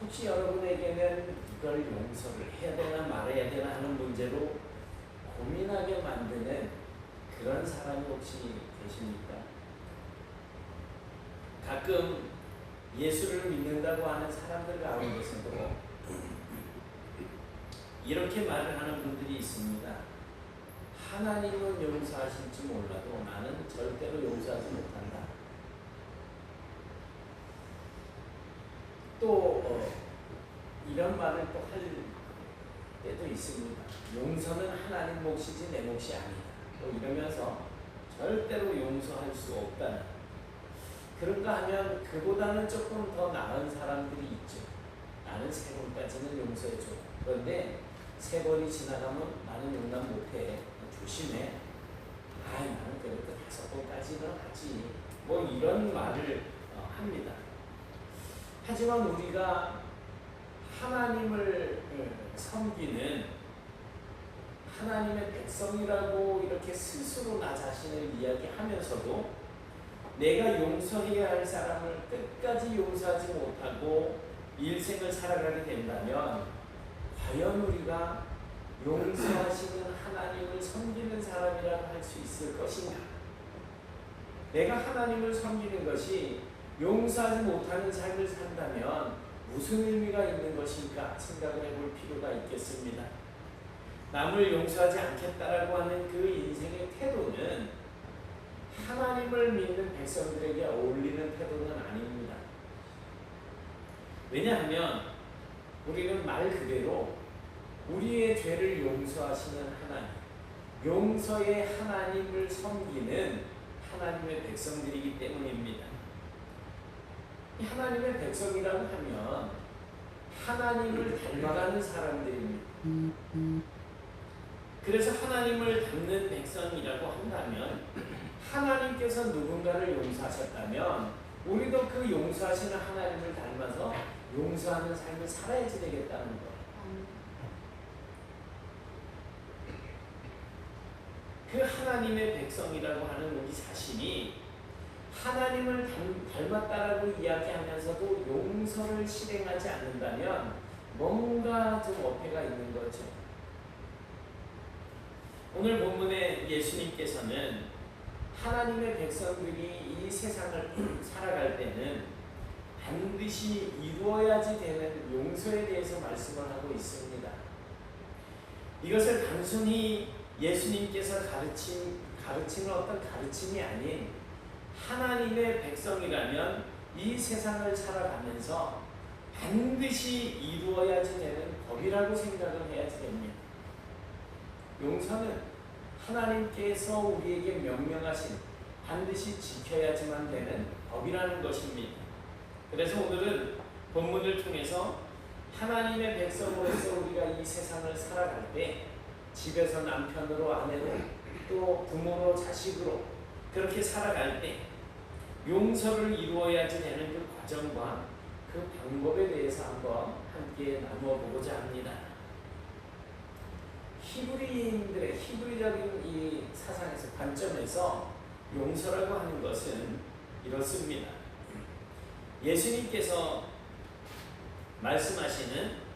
혹시 여러분에게는 이걸 용서를 해야 되나 말아야 되나 하는 문제로 고민하게 만드는 그런 사람이 혹시 계십니까? 가끔 예수를 믿는다고 하는 사람들 가운데서도 이렇게 말을 하는 분들이 있습니다. 하나님은 용서하실지 몰라도 나는 절대로 용서하지 못한다. 또 이런 말을 또 할 때도 있습니다. 용서는 하나님 몫이지 내 몫이 아니다. 또 이러면서 절대로 용서할 수 없다. 그런가 하면 그보다는 조금 더 나은 사람들이 있죠. 나는 3번까지는 용서해줘. 그런데 3번이 지나가면 나는 용납 못해. 조심해. 나는 그래도 5번까지는 하지. 뭐 이런 말을 합니다. 하지만 우리가 하나님을 섬기는 하나님의 백성이라고 이렇게 스스로 나 자신을 이야기하면서도 내가 용서해야 할 사람을 끝까지 용서하지 못하고 일생을 살아가게 된다면 과연 우리가 용서하시는 하나님을 섬기는 사람이라고 할 수 있을 것인가? 내가 하나님을 섬기는 것이 용서하지 못하는 삶을 산다면 무슨 의미가 있는 것일까 생각을 해볼 필요가 있겠습니다. 남을 용서하지 않겠다라고 하는 그 인생의 태도는 하나님을 믿는 백성들에게 어울리는 태도는 아닙니다. 왜냐하면 우리는 말 그대로 우리의 죄를 용서하시는 하나님, 용서의 하나님을 섬기는 하나님의 백성들이기 때문입니다. 하나님의 백성이라고 하면 하나님을 닮아가는 사람들입니다. 그래서 하나님을 닮는 백성이라고 한다면 하나님께서 누군가를 용서하셨다면 우리도 그 용서하시는 하나님을 닮아서 용서하는 삶을 살아야지 되겠다는 거예요. 그 하나님의 백성이라고 하는 우리 자신이 하나님을 닮았다라고 이야기하면서도 용서를 실행하지 않는다면 뭔가 좀 어폐가 있는 거죠. 오늘 본문에 예수님께서는 하나님의 백성들이 이 세상을 살아갈 때는 반드시 이루어야지 되는 용서에 대해서 말씀을 하고 있습니다. 이것을 단순히 예수님께서 가르치는 어떤 가르침이 아닌 하나님의 백성이라면 이 세상을 살아가면서 반드시 이루어야지 되는 법이라고 생각을 해야지 됩니다. 용서는 하나님께서 우리에게 명령하신 반드시 지켜야지만 되는 법이라는 것입니다. 그래서 오늘은 본문을 통해서 하나님의 백성으로서 우리가 이 세상을 살아갈 때 집에서 남편으로 아내로 또 부모로 자식으로 그렇게 살아갈 때 용서를 이루어야지 되는 그 과정과 그 방법에 대해서 한번 함께 나누어 보고자 합니다. 히브리인들의 히브리적인 이 사상에서 관점에서 용서라고 하는 것은 이렇습니다. 예수님께서 말씀하시는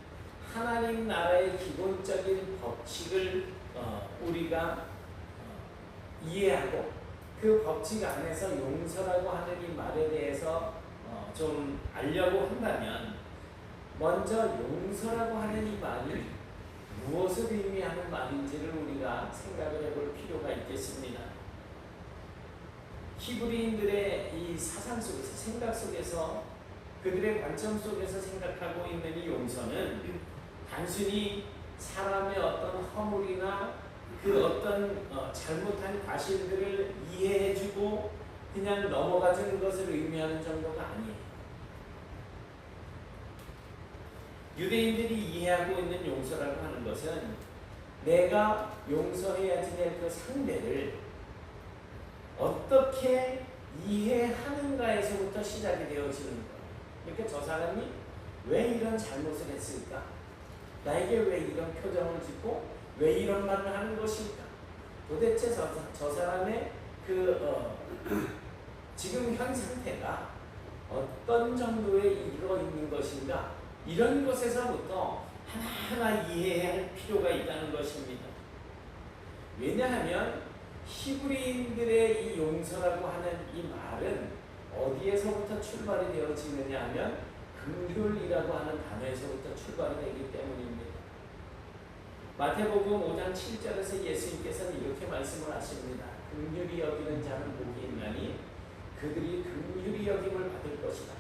하나님 나라의 기본적인 법칙을 우리가 이해하고 그 법칙 안에서 용서라고 하는 이 말에 대해서 좀 알려고 한다면 먼저 용서라고 하는 이 말이 무엇을 의미하는 말인지를 우리가 생각을 해볼 필요가 있겠습니다. 히브리인들의 이 사상 속에서 생각 속에서 그들의 관점 속에서 생각하고 있는 이 용서는 단순히 사람의 어떤 허물이나 그 어떤 잘못한 과실들을 이해해주고 그냥 넘어가주는 것을 의미하는 정도가 아니에요. 유대인들이 이해하고 있는 용서라고 하는 것은 내가 용서해야지 될 그 상대를 어떻게 이해하는가에서부터 시작이 되어지는 거예요. 그러니까 저 사람이 왜 이런 잘못을 했을까? 나에게 왜 이런 표정을 짓고 왜 이런 말을 하는 것일까? 도대체 저 사람의 지금 현 상태가 어떤 정도에 이르러 있는 것인가? 이런 것에서부터 하나하나 이해해야 할 필요가 있다는 것입니다. 왜냐하면 히브리인들의 이 용서라고 하는 이 말은 어디에서부터 출발이 되어지느냐 하면 긍휼이라고 하는 단어에서부터 출발이 되기 때문입니다. 마태복음 5장 7절에서 예수님께서는 이렇게 말씀을 하십니다. 긍휼히 여기는 자는 복이 있나니 그들이 긍휼히 여김을 받을 것이다.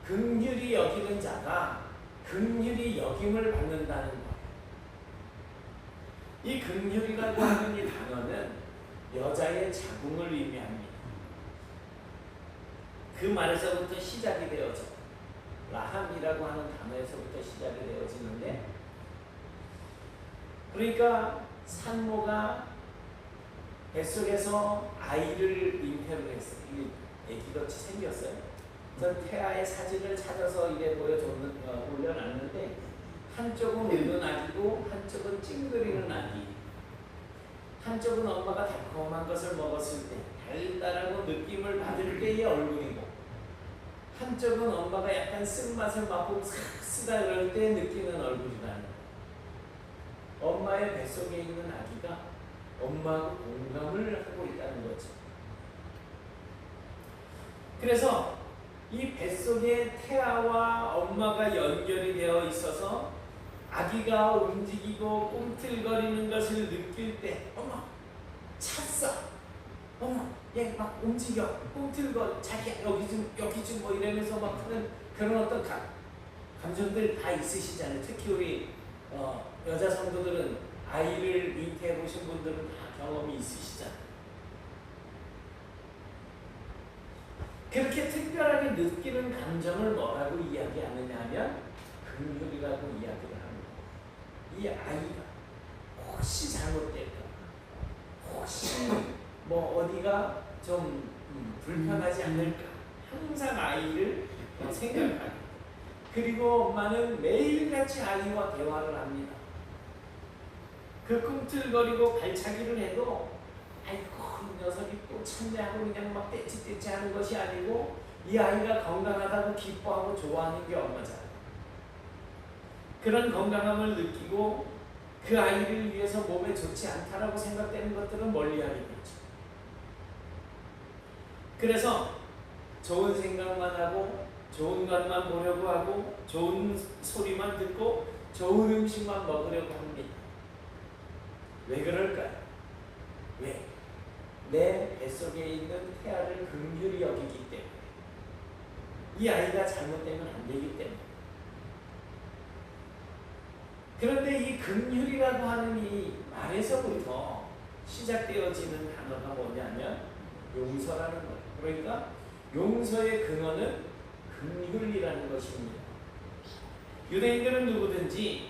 긍휼히 여기는 자가 긍휼히 여김을 받는다는 것. 이 긍휼이라고 하는 이 단어는 여자의 자궁을 의미합니다. 그 말에서부터 시작이 되어져. 라함이라고 하는 단어에서부터 시작이 되어지는데, 그러니까 산모가 뱃속에서 아이를 잉태를 했어요. 애기같이 생겼어요. 전 태아의 사진을 찾아서 이게 올려놨는데, 한쪽은 우는 아기고 한쪽은 찡그리는 아기. 한쪽은 엄마가 달콤한 것을 먹었을 때 달달하고 느낌을 받을 때의 얼굴이고, 한쪽은 엄마가 약간 쓴맛을 맡고 쓰다 그럴 때 느끼는 얼굴이라는 거예요. 엄마의 뱃속에 있는 아기가 엄마하고 공감을 하고 있다는 거죠. 그래서 이 뱃속에 태아와 엄마가 연결이 되어 있어서 아기가 움직이고 꿈틀거리는 것을 느낄 때, 어머, 찼어, 어머, 얘 막 움직여, 꿈틀거려, 자기야 여기 좀 뭐 이러면서 막 하는 그런 어떤 감정들 다 있으시잖아요. 특히 우리 여자 성도들은, 아이를 잉태해 보신 분들은 다 경험이 있으시잖아요. 그렇게 특별하게 느끼는 감정을 뭐라고 이야기하느냐 하면 긍휼이라고 이야기를 합니다. 이 아이가 혹시 잘못될까, 혹시 뭐 어디가 좀 불편하지 않을까, 항상 아이를 생각하고, 그리고 엄마는 매일같이 아이와 대화를 합니다. 그 꿈틀거리고 발차기를 해도 아이고 이 녀석이 또 참내하고 그냥 막 떼찌떼찌 하는 것이 아니고, 이 아이가 건강하다고 기뻐하고 좋아하는 게 엄마잖아요. 그런 건강함을 느끼고 그 아이를 위해서 몸에 좋지 않다라고 생각되는 것들은 멀리하게 되죠. 그래서 좋은 생각만 하고 좋은 것만 보려고 하고 좋은 소리만 듣고 좋은 음식만 먹으려고 합니다. 왜 그럴까요? 왜? 내 뱃속에 있는 태아를 긍휼히 여기기 때문에, 이 아이가 잘못되면 안 되기 때문에. 그런데 이 긍휼이라고 하는 이 말에서부터 시작되어지는 단어가 뭐냐면 용서라는 거예요. 그러니까 용서의 근원은 긍휼이라는 것입니다. 유대인들은 누구든지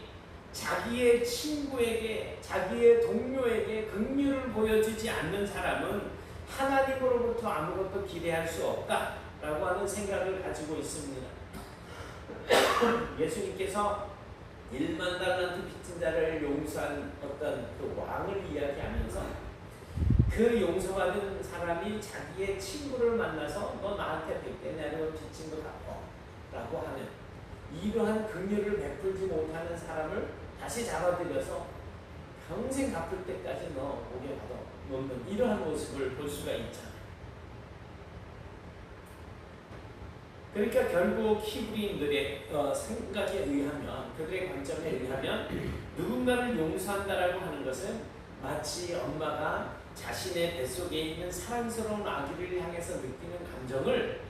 자기의 친구에게, 자기의 동료에게 긍휼을 보여주지 않는 사람은 하나님으로부터 아무것도 기대할 수 없다라고 하는 생각을 가지고 있습니다. 예수님께서 1만 달란트 빚진 자를 용서한 어떤 그 왕을 이야기하면서, 그 용서받은 사람이 자기의 친구를 만나서 너 나한테 100데나리온 빚진 거 갚어 라고 하는, 이러한 긍휼을 베풀지 못하는 사람을 다시 잡아들여서 평생 갚을 때까지 너 목에 받아 놓는 이러한 모습을 볼 수가 있잖아요. 그러니까 결국 히브리인들의 생각에 의하면, 그들의 관점에 의하면 누군가를 용서한다라고 하는 것은 마치 엄마가 자신의 뱃속에 있는 사랑스러운 아기를 향해서 느끼는 감정을,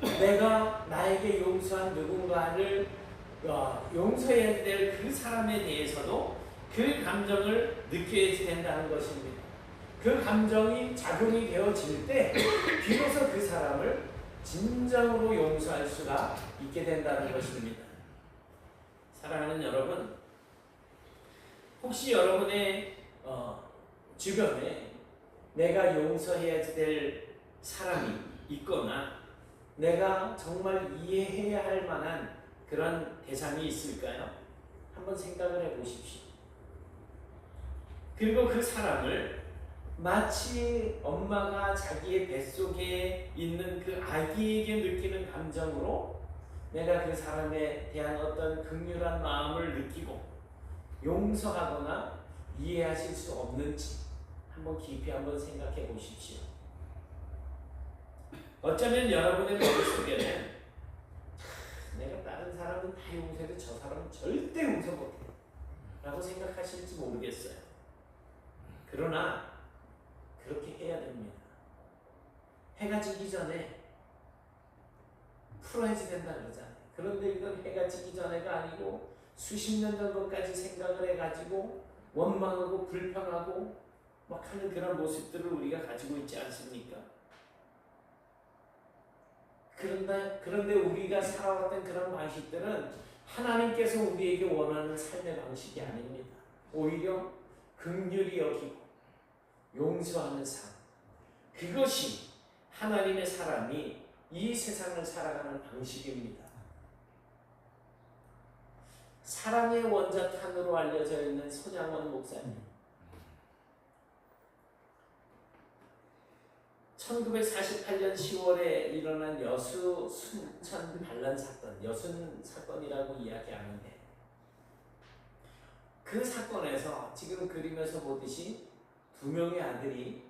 내가 나에게 용서한 누군가를 용서해야 될 그 사람에 대해서도 그 감정을 느껴야 된다는 것입니다. 그 감정이 작용이 되어질 때 비로소 그 사람을 진정으로 용서할 수가 있게 된다는 것입니다. 사랑하는 여러분, 혹시 여러분의 주변에 내가 용서해야 될 사람이 있거나 내가 정말 이해해야 할 만한 그런 대상이 있을까요? 한번 생각을 해보십시오. 그리고 그 사람을 마치 엄마가 자기의 뱃속에 있는 그 아기에게 느끼는 감정으로 내가 그 사람에 대한 어떤 긍휼한 마음을 느끼고 용서하거나 이해하실 수 없는지 한번 깊이 한번 생각해 보십시오. 어쩌면 여러분의 머릿속에는 내가 다른 사람은 다 용서해도 저 사람은 절대 용서 못해 라고 생각하실지 모르겠어요. 그러나 그렇게 해야 됩니다. 해가 지기 전에 풀어야지 된다 그러잖아요. 그런데 이건 해가 지기 전에가 아니고 수십 년 전까지 생각을 해가지고 원망하고 불평하고 막 하는 그런 모습들을 우리가 가지고 있지 않습니까? 그런데 우리가 살아왔던 그런 방식들은 하나님께서 우리에게 원하는 삶의 방식이 아닙니다. 오히려 긍휼히 여기고 용서하는 삶, 그것이 하나님의 사람이 이 세상을 살아가는 방식입니다. 사랑의 원자탄으로 알려져 있는 손양원 목사님, 1948년 10월에 일어난 여수 순천 반란 사건, 여순 사건이라고 이야기하는데, 그 사건에서 지금 그림에서 보듯이 2명의 아들이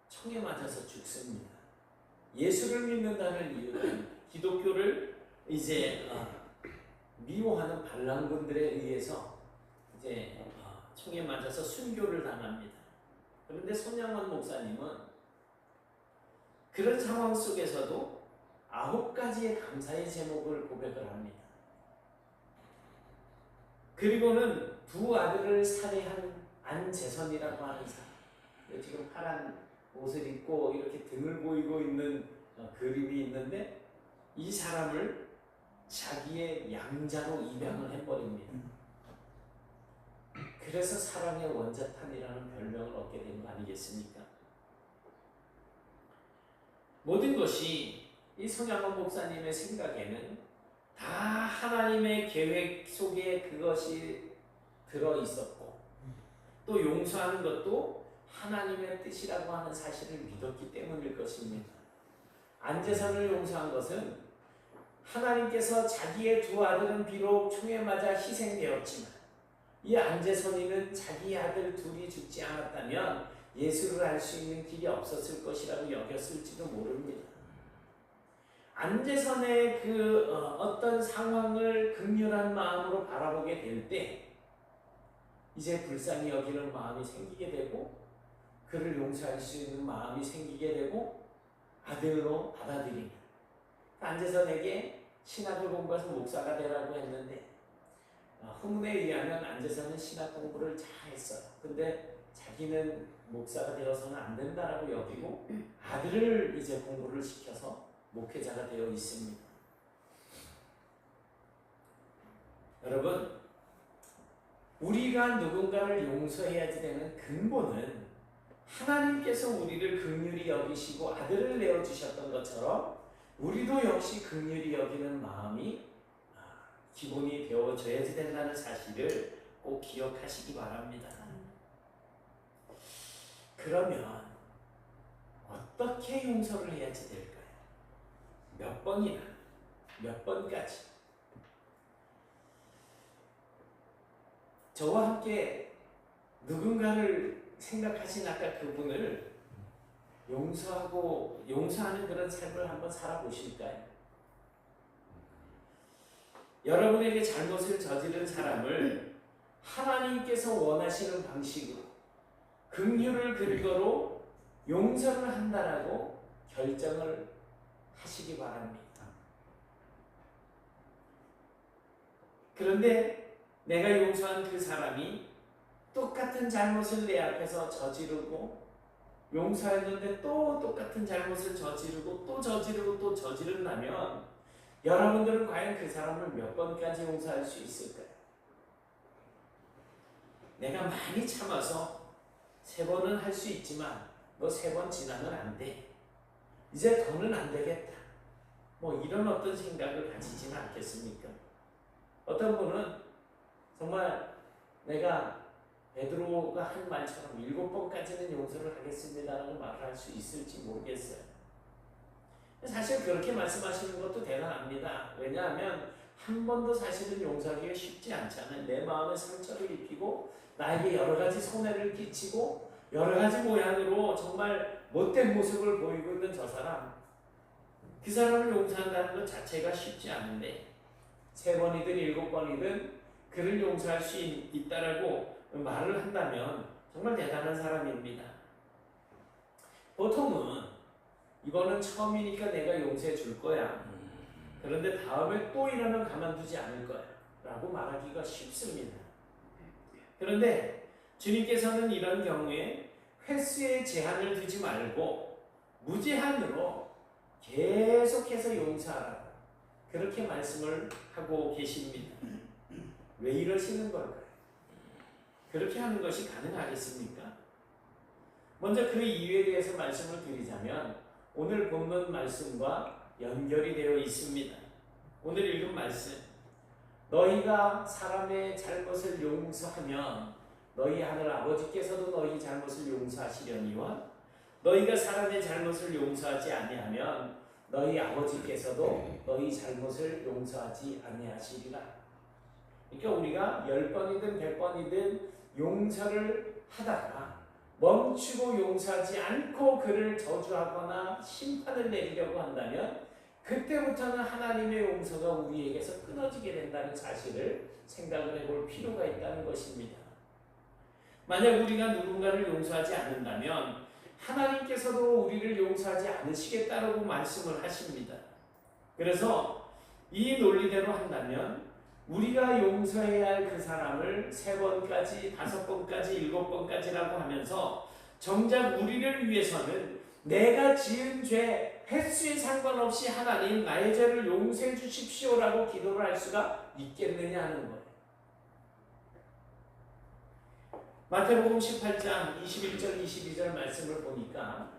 총에 맞아서 죽습니다. 예수를 믿는다는 이유는 기독교를 이제 미워하는 반란군들에 의해서 이제 총에 맞아서 순교를 당합니다. 그런데 손양원 목사님은 그런 상황 속에서도 9가지의 감사의 제목을 고백을 합니다. 그리고는 2 아들을 살해한 안재선이라고 하는 사람, 지금 파란 옷을 입고 이렇게 등을 보이고 있는 그림이 있는데, 이 사람을 자기의 양자로 입양을 해버립니다. 그래서 사랑의 원자탄이라는 별명을 얻게 된 거 아니겠습니까? 모든 것이 이 손양원 목사님의 생각에는 다 하나님의 계획 속에 그것이 들어있었고, 또 용서하는 것도 하나님의 뜻이라고 하는 사실을 믿었기 때문일 것입니다. 안재선을 용서한 것은 하나님께서 자기의 2 아들은 비록 총에 맞아 희생되었지만 이 안재선이는 자기 아들 2이 죽지 않았다면 예수를 알 수 있는 길이 없었을 것이라고 여겼을지도 모릅니다. 안재선의 그 어떤 상황을 긍휼한 마음으로 바라보게 될 때 이제 불쌍히 여기는 마음이 생기게 되고, 그를 용서할 수 있는 마음이 생기게 되고 아들로 받아들입니다. 안재선에게 신학을 공부해서 목사가 되라고 했는데, 후문에 의하면 안재선은 신학 공부를 잘 했어요. 근데 자기는 목사가 되어서는 안 된다라고 여기고 아들을 이제 공부를 시켜서 목회자가 되어 있습니다. 여러분, 우리가 누군가를 용서해야지 되는 근본은 하나님께서 우리를 긍휼히 여기시고 아들을 내어주셨던 것처럼 우리도 역시 긍휼히 여기는 마음이 기본이 되어져야지 된다는 사실을 꼭 기억하시기 바랍니다. 그러면 어떻게 용서를 해야지 될까요? 몇 번이나, 몇 번까지? 저와 함께 누군가를 생각하신 아까 그분을 용서하는 그런 삶을 한번 살아보실까요? 여러분에게 잘못을 저지른 사람을 하나님께서 원하시는 방식으로 긍휼을 근거로 용서를 한다라고 결정을 하시기 바랍니다. 그런데 내가 용서한 그 사람이 똑같은 잘못을 내 앞에서 저지르고 용서했는데 또 똑같은 잘못을 저지르고 또 저지르고 또 저지른다면 여러분들은 과연 그 사람을 몇 번까지 용서할 수 있을까요? 내가 많이 참아서 3번은 할 수 있지만 너 3번 지나면 안 돼. 이제 더는 안 되겠다. 뭐 이런 어떤 생각을 가지지는 않겠습니까? 어떤 분은 정말 내가 베드로가 한 말처럼 7번까지는 용서를 하겠습니다라고 말을 할 수 있을지 모르겠어요. 사실 그렇게 말씀하시는 것도 대단합니다. 왜냐하면 한 번도 사실은 용서하기가 쉽지 않잖아요. 내 마음에 상처를 입히고 나에게 여러 가지 손해를 끼치고 여러 가지 모양으로 정말 못된 모습을 보이고 있는 저 사람, 그 사람을 용서한다는 것 자체가 쉽지 않은데 3번이든 7번이든 그를 용서할 수 있다라고 말을 한다면 정말 대단한 사람입니다. 보통은 이거는 처음이니까 내가 용서해 줄 거야. 그런데 다음에 또 이러면 가만두지 않을 거야. 라고 말하기가 쉽습니다. 그런데 주님께서는 이런 경우에 횟수에 제한을 두지 말고 무제한으로 계속해서 용서하라고 그렇게 말씀을 하고 계십니다. 왜 이러시는 걸까요? 그렇게 하는 것이 가능하겠습니까? 먼저 그 이유에 대해서 말씀을 드리자면 오늘 본문 말씀과 연결이 되어 있습니다. 오늘 읽은 말씀, 너희가 사람의 잘못을 용서하면 너희 하늘 아버지께서도 너희 잘못을 용서하시려니와 너희가 사람의 잘못을 용서하지 아니하면 너희 아버지께서도 너희 잘못을 용서하지 아니하시리라. 그러니까 우리가 10번이든 100번이든 용서를 하다가 멈추고 용서하지 않고 그를 저주하거나 심판을 내리려고 한다면 그때부터는 하나님의 용서가 우리에게서 끊어지게 된다는 사실을 생각을 해볼 필요가 있다는 것입니다. 만약 우리가 누군가를 용서하지 않는다면 하나님께서도 우리를 용서하지 않으시겠다라고 말씀을 하십니다. 그래서 이 논리대로 한다면 우리가 용서해야 할 그 사람을 3번까지, 5번까지, 7번까지라고 하면서 정작 우리를 위해서는 내가 지은 죄 횟수에 상관없이 하나님 나의 죄를 용서해 주십시오라고 기도를 할 수가 있겠느냐 하는 거예요. 마태복음 18장 21절 22절 말씀을 보니까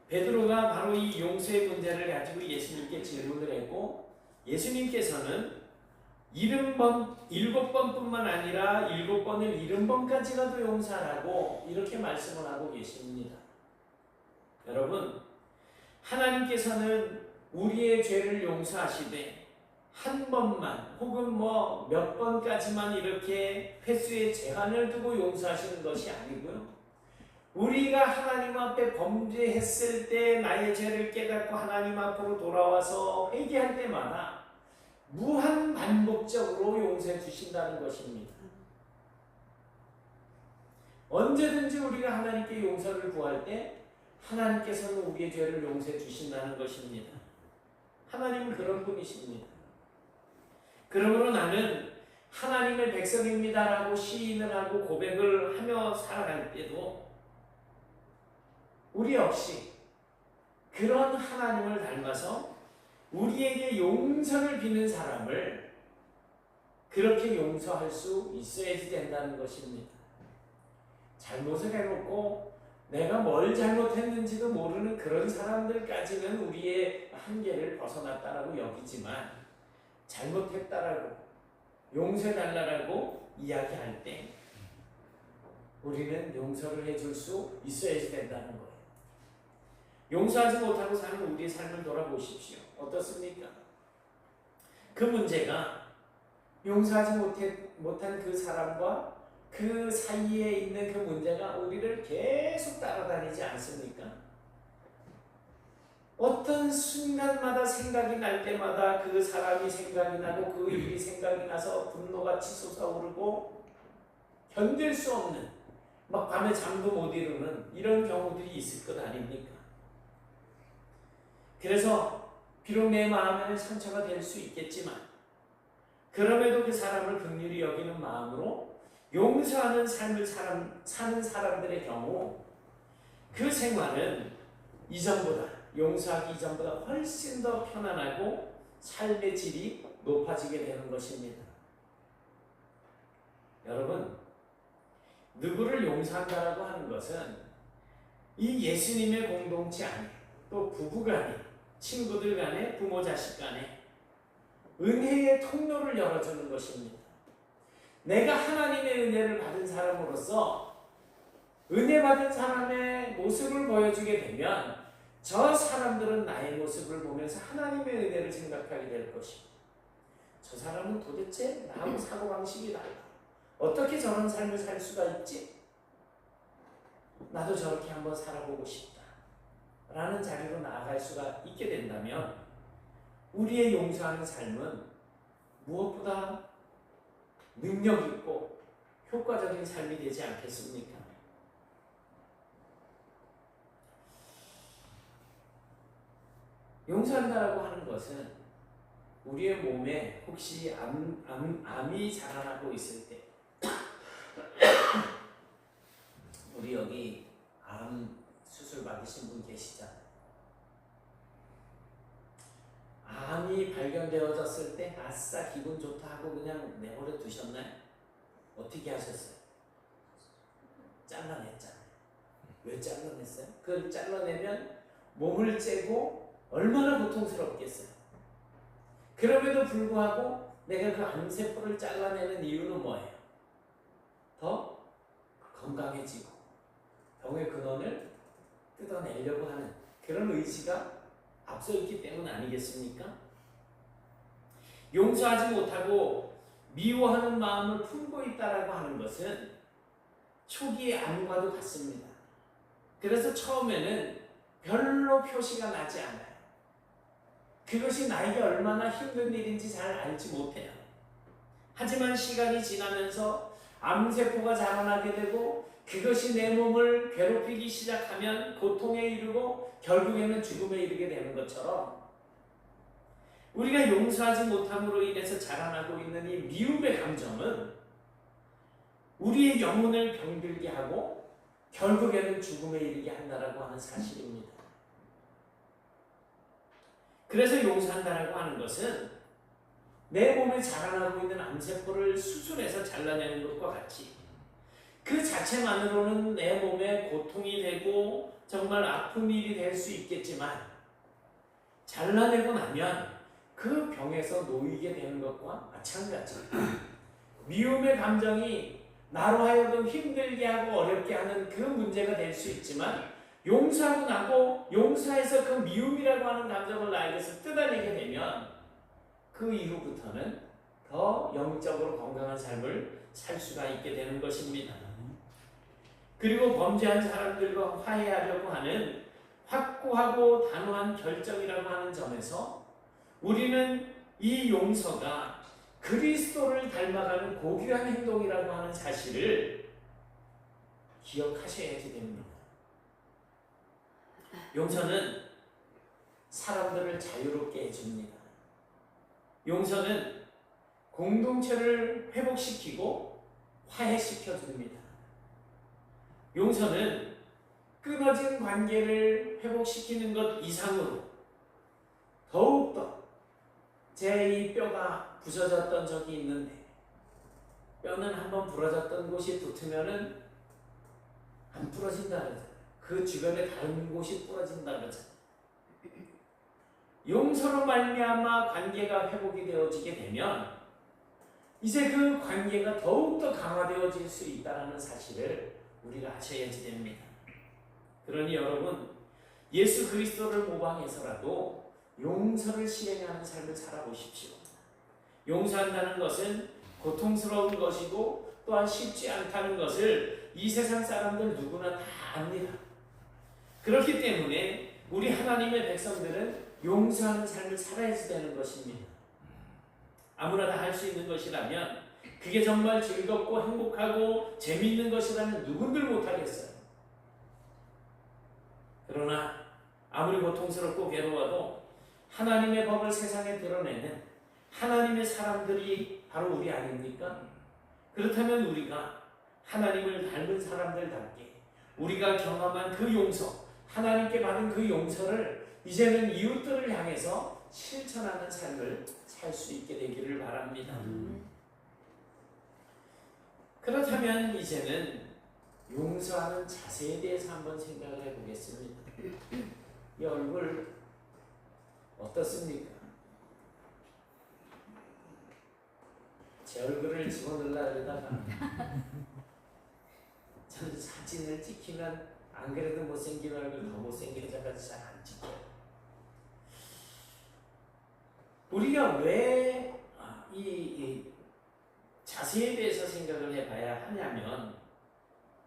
베드로가 바로 이 용서의 문제를 가지고 예수님께 질문을 했고 예수님께서는 7번뿐만 아니라 7번을 70번까지라도 용서하라고 이렇게 말씀을 하고 계십니다. 여러분, 하나님께서는 우리의 죄를 용서하시되 한 번만 혹은 몇 번까지만 이렇게 횟수에 제한을 두고 용서하시는 것이 아니고요. 우리가 하나님 앞에 범죄했을 때 나의 죄를 깨닫고 하나님 앞으로 돌아와서 회개할 때마다 무한 반복적으로 용서해 주신다는 것입니다. 언제든지 우리가 하나님께 용서를 구할 때 하나님께서는 우리의 죄를 용서해 주신다는 것입니다. 하나님은 그런 분이십니다. 그러므로 나는 하나님의 백성입니다라고 시인을 하고 고백을 하며 살아갈 때도 우리 역시 그런 하나님을 닮아서 우리에게 용서를 비는 사람을 그렇게 용서할 수 있어야지 된다는 것입니다. 잘못을 해놓고 내가 뭘 잘못했는지도 모르는 그런 사람들까지는 우리의 한계를 벗어났다라고 여기지만 잘못했다라고 용서해달라고 이야기할 때 우리는 용서를 해줄 수 있어야지 된다는 거예요. 용서하지 못하고 사는 우리의 삶을 돌아보십시오. 어떻습니까? 그 문제가 용서하지 못한 그 사람과 그 사이에 있는 그 문제가 우리를 계속 따라다니지 않습니까? 어떤 순간마다 생각이 날 때마다 그 사람이 생각이 나고 그 일이 생각이 나서 분노가 치솟아오르고 견딜 수 없는 밤에 잠도 못 이루는 이런 경우들이 있을 것 아닙니까? 그래서 비록 내 마음에는 상처가 될 수 있겠지만 그럼에도 그 사람을 긍휼히 여기는 마음으로 용서하는 삶을 사는 사람들의 경우 그 생활은 이전보다 용서하기 이전보다 훨씬 더 편안하고 삶의 질이 높아지게 되는 것입니다. 여러분, 누구를 용서한다라고 하는 것은 이 예수님의 공동체 안에 또 부부간에 친구들 간에 부모 자식 간에 은혜의 통로를 열어주는 것입니다. 내가 하나님의 은혜를 받은 사람으로서 은혜 받은 사람의 모습을 보여주게 되면 저 사람들은 나의 모습을 보면서 하나님의 은혜를 생각하게 될 것이고, 저 사람은 도대체 나하고 사고방식이 달라. 어떻게 저런 삶을 살 수가 있지? 나도 저렇게 한번 살아보고 싶다. 라는 자리로 나아갈 수가 있게 된다면 우리의 용서하는 삶은 무엇보다 능력 있고 효과적인 삶이 되지 않겠습니까? 용서한다라고 하는 것은 우리의 몸에 혹시 암이 자라나고 있을 때 우리 여기 암 수술 받으신 분 계시잖아요. 암이 발견되어졌을 때 아싸 기분 좋다 하고 그냥 내버려 두셨나요? 어떻게 하셨어요? 잘라냈잖아요. 왜 잘라냈어요? 그걸 잘라내면 몸을 째고 얼마나 고통스럽겠어요. 그럼에도 불구하고 내가 그 암세포를 잘라내는 이유는 뭐예요? 더 건강해지고 병의 근원을 뜯어내려고 하는 그런 의지가 앞서 있기 때문 아니겠습니까? 용서하지 못하고 미워하는 마음을 품고 있다라고 하는 것은 초기의 암과도 같습니다. 그래서 처음에는 별로 표시가 나지 않아요. 그것이 나에게 얼마나 힘든 일인지 잘 알지 못해요. 하지만 시간이 지나면서 암세포가 자라나게 되고 그것이 내 몸을 괴롭히기 시작하면 고통에 이르고 결국에는 죽음에 이르게 되는 것처럼 우리가 용서하지 못함으로 인해서 자라나고 있는 이 미움의 감정은 우리의 영혼을 병들게 하고 결국에는 죽음에 이르게 한다라고 하는 사실입니다. 그래서 용서한다라고 하는 것은 내 몸에 자라나고 있는 암세포를 수술해서 잘라내는 것과 같이 그 자체만으로는 내 몸에 고통이 되고 정말 아픈 일이 될 수 있겠지만 잘라내고 나면 그 병에서 놓이게 되는 것과 마찬가지예요. 미움의 감정이 나로 하여금 힘들게 하고 어렵게 하는 그 문제가 될 수 있지만 용서하고 나고 용서해서 그 미움이라고 하는 감정을 나에게서 뜯어내게 되면 그 이후부터는 더 영적으로 건강한 삶을 살 수가 있게 되는 것입니다. 그리고 범죄한 사람들과 화해하려고 하는 확고하고 단호한 결정이라고 하는 점에서 우리는 이 용서가 그리스도를 닮아가는 고귀한 행동이라고 하는 사실을 기억하셔야지 됩니다. 용서는 사람들을 자유롭게 해줍니다. 용서는 공동체를 회복시키고 화해시켜줍니다. 용서는 끊어진 관계를 회복시키는 것 이상으로 더욱더 제 이 뼈가 부서졌던 적이 있는데 뼈는 한번 부러졌던 곳이 붙으면은 안 부러진다 그러잖아요. 그 주변에 다른 곳이 부러진다 그러잖아요. 용서로 말미암아 관계가 회복이 되어지게 되면 이제 그 관계가 더욱더 강화되어질 수 있다는 사실을 우리가 아셔야지 됩니다. 그러니 여러분 예수 그리스도를 모방해서라도 용서를 실행하는 삶을 살아보십시오. 용서한다는 것은 고통스러운 것이고 또한 쉽지 않다는 것을 이 세상 사람들 누구나 다 압니다. 그렇기 때문에 우리 하나님의 백성들은 용서하는 삶을 살아야지 되는 것입니다. 아무나 다 할 수 있는 것이라면 그게 정말 즐겁고 행복하고 재미있는 것이라면 누군들 못하겠어요. 그러나 아무리 고통스럽고 괴로워도 하나님의 법을 세상에 드러내는 하나님의 사람들이 바로 우리 아닙니까? 그렇다면 우리가 하나님을 닮은 사람들답게 우리가 경험한 그 용서, 하나님께 받은 그 용서를 이제는 이웃들을 향해서 실천하는 삶을 살 수 있게 되기를 바랍니다. 그렇다면 이제는 용서하는 자세에 대해서 한번 생각을 해보겠습니다. 이 얼굴 어떻습니까? 제 얼굴을 집어넣으려다가 저는 사진을 찍히면 안 그래도 못생긴 얼굴 더 못생겨져가지고 잘 안 찍혀요. 우리가 왜 이 자세에 대해서 생각을 해봐야 하냐면,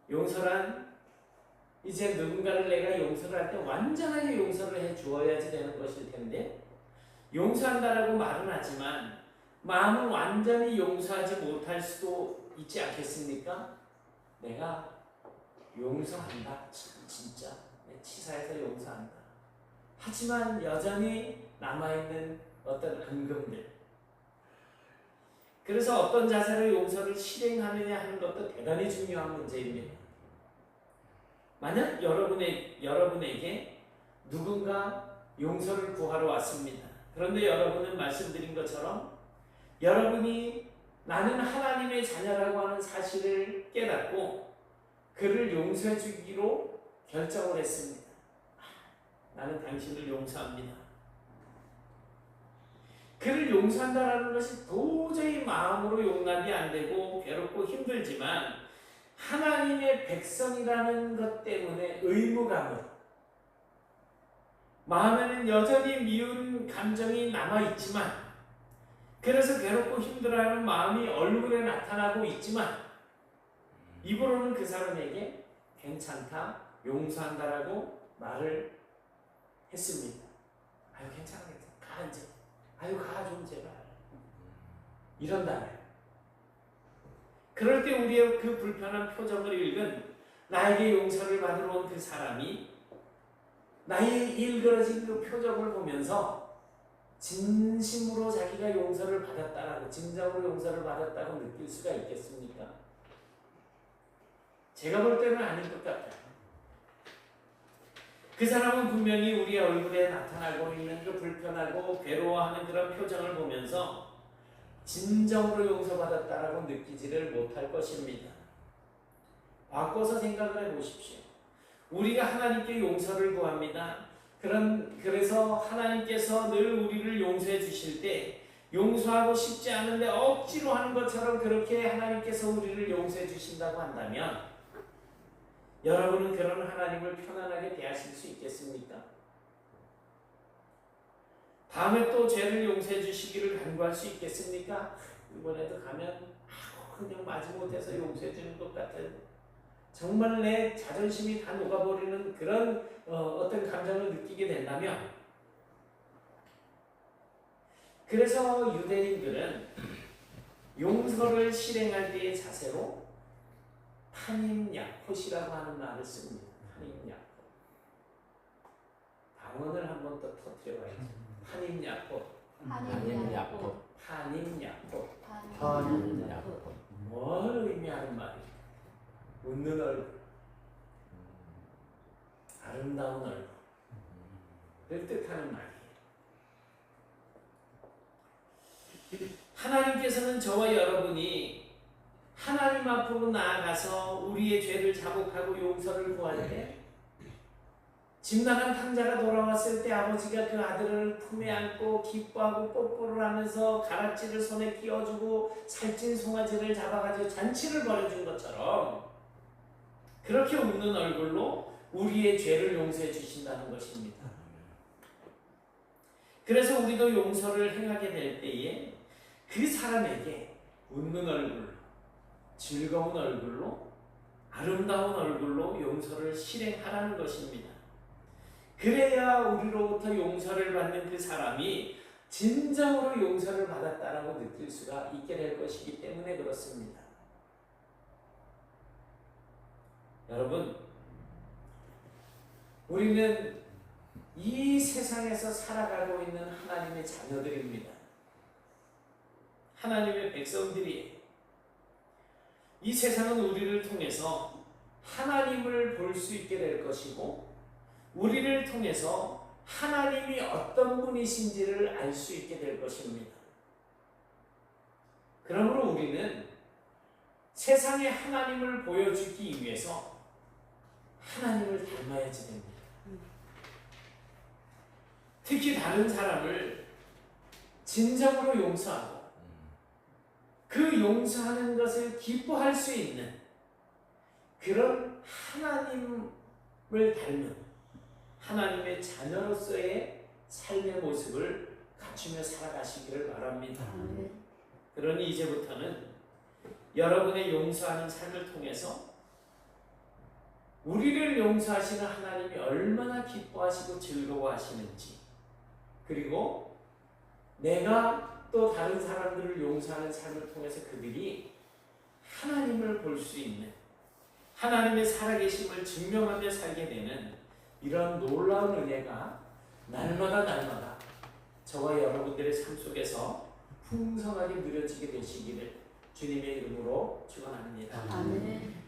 용서란 이제 누군가를 내가 용서를 할 때 완전하게 용서를 해 주어야지 되는 것일 텐데, 용서한다라고 말은 하지만 마음은 완전히 용서하지 못할 수도 있지 않겠습니까? 내가 용서한다, 진짜 내 치사해서 용서한다. 하지만 여전히 남아있는 어떤 앙금들, 그래서 어떤 자세로 용서를 실행하느냐 하는 것도 대단히 중요한 문제입니다. 만약 여러분에게 누군가 용서를 구하러 왔습니다. 그런데 여러분은 말씀드린 것처럼 여러분이 나는 하나님의 자녀라고 하는 사실을 깨닫고 그를 용서해 주기로 결정을 했습니다. 나는 당신을 용서합니다. 그를 용서한다라는 것이 도저히 마음으로 용납이 안 되고 괴롭고 힘들지만 하나님의 백성이라는 것 때문에 의무감으로, 마음에는 여전히 미운 감정이 남아있지만, 그래서 괴롭고 힘들어하는 마음이 얼굴에 나타나고 있지만 입으로는 그 사람에게 괜찮다, 용서한다라고 말을 했습니다. 아유 괜찮아, 가 이제. 아유 가 좀 제발. 이런다면 그럴 때 우리의 그 불편한 표정을 읽은 나에게 용서를 받으러 온 그 사람이 나의 일그러진 그 표정을 보면서 진심으로 자기가 용서를 받았다라고, 진정으로 용서를 받았다고 느낄 수가 있겠습니까? 제가 볼 때는 아닌 것 같아요. 그 사람은 분명히 우리의 얼굴에 나타나고 있는 그 불편하고 괴로워하는 그런 표정을 보면서 진정으로 용서받았다라고 느끼지를 못할 것입니다. 바꿔서 생각을 해보십시오. 우리가 하나님께 용서를 구합니다. 그래서 하나님께서 늘 우리를 용서해 주실 때 용서하고 싶지 않은데 억지로 하는 것처럼 그렇게 하나님께서 우리를 용서해 주신다고 한다면 여러분은 그런 하나님을 편안하게 대하실 수 있겠습니까? 다음에 또 죄를 용서해 주시기를 간구할 수 있겠습니까? 이번에도 가면 그냥 마지못해서 용서해 주는 것 같은, 정말 내 자존심이 다 녹아버리는 그런 어떤 감정을 느끼게 된다면, 그래서 유대인들은 용서를 실행할 때의 자세로 타님 야콧이라고 하는 말을 씁니다. 타님 야콧. 방언을 한번 더 터뜨려봐야죠. 타님 야콧. 하님 야콧. 타님 야콧. 하님 야콧. 뭘 의미하는 말이에요? 웃는 얼굴, 아름다운 얼굴을 뜻하는 말이에요. 하나님께서는 저와 여러분이 하나님 앞으로 나아가서 우리의 죄를 자복하고 용서를 구할 때, 집 나간 탕자가 돌아왔을 때 아버지가 그 아들을 품에 안고 기뻐하고 뽀뽀를 하면서 가락지를 손에 끼워주고 살찐 송아지를 잡아가지고 잔치를 벌여준 것처럼 그렇게 웃는 얼굴로 우리의 죄를 용서해 주신다는 것입니다. 그래서 우리도 용서를 행하게 될 때에 그 사람에게 웃는 얼굴, 즐거운 얼굴로, 아름다운 얼굴로 용서를 실행하라는 것입니다. 그래야 우리로부터 용서를 받는 그 사람이 진정으로 용서를 받았다라고 느낄 수가 있게 될 것이기 때문에 그렇습니다. 여러분, 우리는 이 세상에서 살아가고 있는 하나님의 자녀들입니다. 하나님의 백성들이에요. 이 세상은 우리를 통해서 하나님을 볼 수 있게 될 것이고, 우리를 통해서 하나님이 어떤 분이신지를 알 수 있게 될 것입니다. 그러므로 우리는 세상에 하나님을 보여주기 위해서 하나님을 닮아야지 됩니다. 특히 다른 사람을 진정으로 용서하고 그 용서하는 것을 기뻐할 수 있는 그런 하나님 닮은 하나님의 자녀로서의 삶의 모습을 갖추며 살아가시기를 바랍니다. 그러니 이제부터는 여러분의 용서하는 삶을 통해서 우리를 용서하시는 하나님이 얼마나 기뻐하시고 즐거워하시는지, 그리고 내가 또 다른 사람들을 용서하는 삶을 통해서 그들이 하나님을 볼 수 있는, 하나님의 살아계심을 증명하며 살게 되는 이런 놀라운 은혜가 날마다 저와 여러분들의 삶 속에서 풍성하게 누려지게 되시기를 주님의 이름으로 축원합니다. 아멘.